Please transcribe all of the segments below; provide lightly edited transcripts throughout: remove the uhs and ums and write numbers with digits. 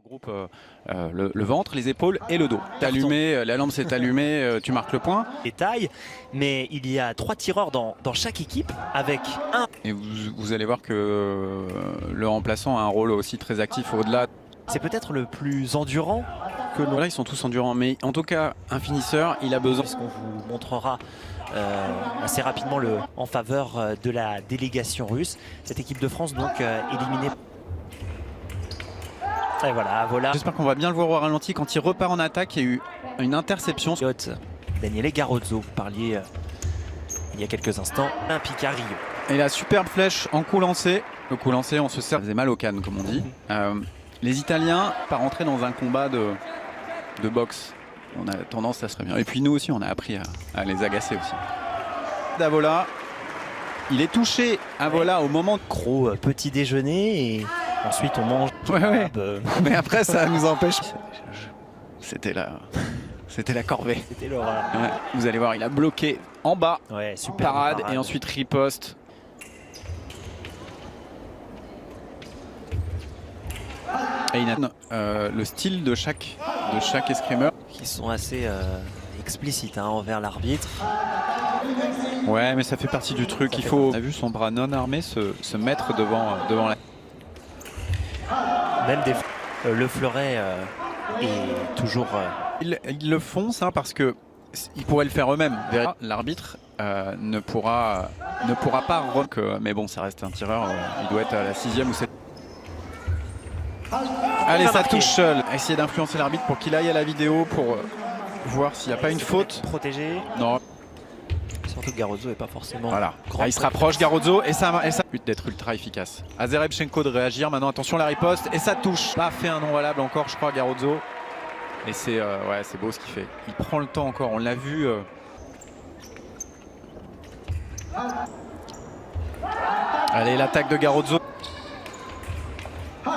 Groupe le ventre, les épaules et le dos. Allumé, la lampe s'est allumée, tu marques le point. Détail, mais il y a 3 tireurs dans chaque équipe avec un. Et vous allez voir que le remplaçant a un rôle aussi très actif au-delà. C'est peut-être le plus endurant que l'on. Là, ils sont tous endurants, mais en tout cas, un finisseur, il a besoin. Puisqu'on vous montrera assez rapidement en faveur de la délégation russe. Cette équipe de France donc éliminée. Et voilà. J'espère qu'on va bien le voir au ralenti quand il repart en attaque. Il y a eu une interception. Daniele Garozzo, vous parliez il y a quelques instants. Un Picario. Et la superbe flèche en coup lancé. Le coup lancé, on se sert. Ça faisait mal aux cannes, comme on dit. Les Italiens, pas rentrer dans un combat de boxe. On a tendance à se bien. Et puis nous aussi, on a appris à les agacer aussi. Davola, il est touché. Avola au moment de gros petit déjeuner et ensuite on mange. Ouais. Mais après, ça nous empêche. C'était la corvée. C'était l'horreur. Ouais. Vous allez voir, il a bloqué en bas. Ouais, super parade et ensuite riposte. Et il a le style de chaque escrimeur. Qui sont assez explicites envers l'arbitre. Ouais, mais ça fait partie du truc. On a vu son bras non armé se mettre devant la... Même le fleuret est toujours... Ils le font ça parce que ils pourraient le faire eux-mêmes. L'arbitre ne pourra pas... Mais bon, ça reste un tireur. Il doit être à la 6e ou 7e. Allez, ça touche. Essayer d'influencer l'arbitre pour qu'il aille à la vidéo pour voir s'il n'y a pas une faute. Protégé. Non. Surtout que Garozzo n'est pas forcément... Voilà. Il se rapproche, Garozzo, et ça d'être ultra efficace. Azerebchenko de réagir. Maintenant, attention, la riposte. Et ça touche. Pas fait un non valable encore, je crois, Garozzo. Et c'est beau ce qu'il fait. Il prend le temps encore. On l'a vu. Allez, l'attaque de Garozzo.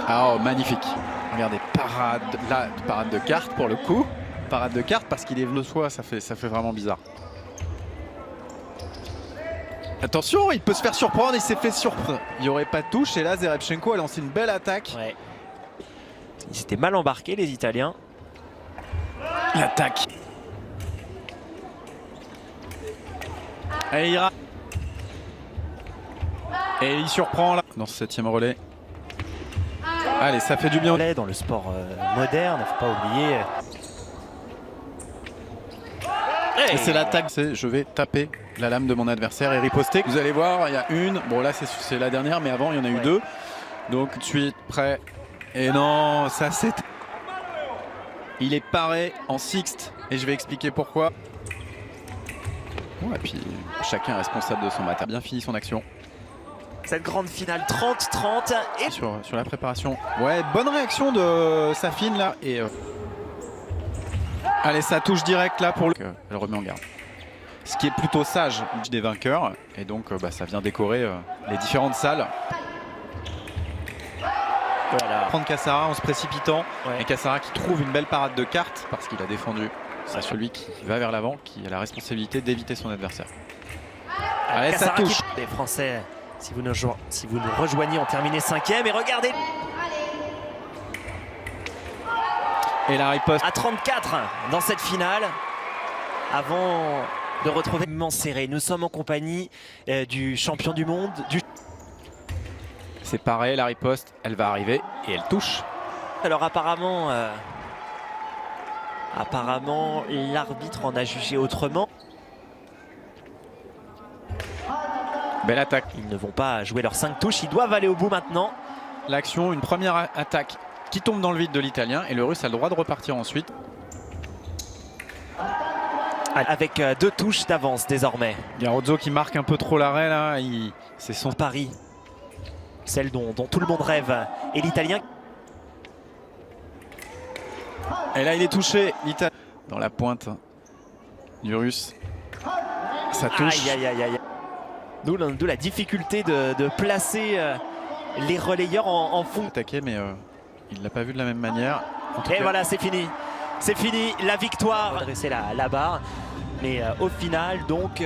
Ah, oh, magnifique. Regardez, parade de carte pour le coup. Parade de carte parce qu'il est venu de soi, ça fait vraiment bizarre. Attention, il peut se faire surprendre, il s'est fait surprendre. Il n'y aurait pas de touche et là, Azerebchenko a lancé une belle attaque. Ouais. Ils étaient mal embarqués, les Italiens. L'attaque. Et il surprend là dans ce 7e relais. Allez, ça fait du bien. Dans le sport moderne, il ne faut pas oublier. Et c'est l'attaque, je vais taper la lame de mon adversaire et riposter. Vous allez voir, il y a une. Bon là c'est la dernière, mais avant il y en a eu 2. Donc tout de suite, prêt. Et non, ça c'est... Il est paré en sixte et je vais expliquer pourquoi. Bon, et puis chacun est responsable de son match. Bien fini son action. Cette grande finale 30-30 et sur la préparation. Ouais, bonne réaction de Safin là. Et allez, ça touche direct là pour le... Elle remet en garde. Ce qui est plutôt sage des vainqueurs. Et donc ça vient décorer les différentes salles. Voilà. Prendre Cassara en se précipitant. Ouais. Et Cassara qui trouve une belle parade de cartes parce qu'il a défendu. C'est celui qui va vers l'avant qui a la responsabilité d'éviter son adversaire. Allez, Cassara ça touche. Les Français, si vous nous rejoignez, ont terminé 5e. Et regardez. Et la riposte. À 34 dans cette finale. Avant de retrouver immense serré. Nous sommes en compagnie du champion du monde. C'est pareil, la riposte, elle va arriver et elle touche. Alors apparemment l'arbitre en a jugé autrement. Belle attaque. Ils ne vont pas jouer leurs 5 touches, ils doivent aller au bout maintenant. L'action, une première attaque qui tombe dans le vide de l'Italien et le Russe a le droit de repartir ensuite. Avec 2 touches d'avance désormais. Garozzo qui marque un peu trop l'arrêt là, c'est son pari. Celle dont tout le monde rêve. Et l'Italien. Et là il est touché, l'Italien. Dans la pointe du Russe. Ça touche. Aïe. D'où la difficulté de placer les relayeurs en fond. Attaqué, mais il ne l'a pas vu de la même manière. Et voilà, c'est fini. C'est fini, la victoire. Redresser la barre. Mais au final, donc...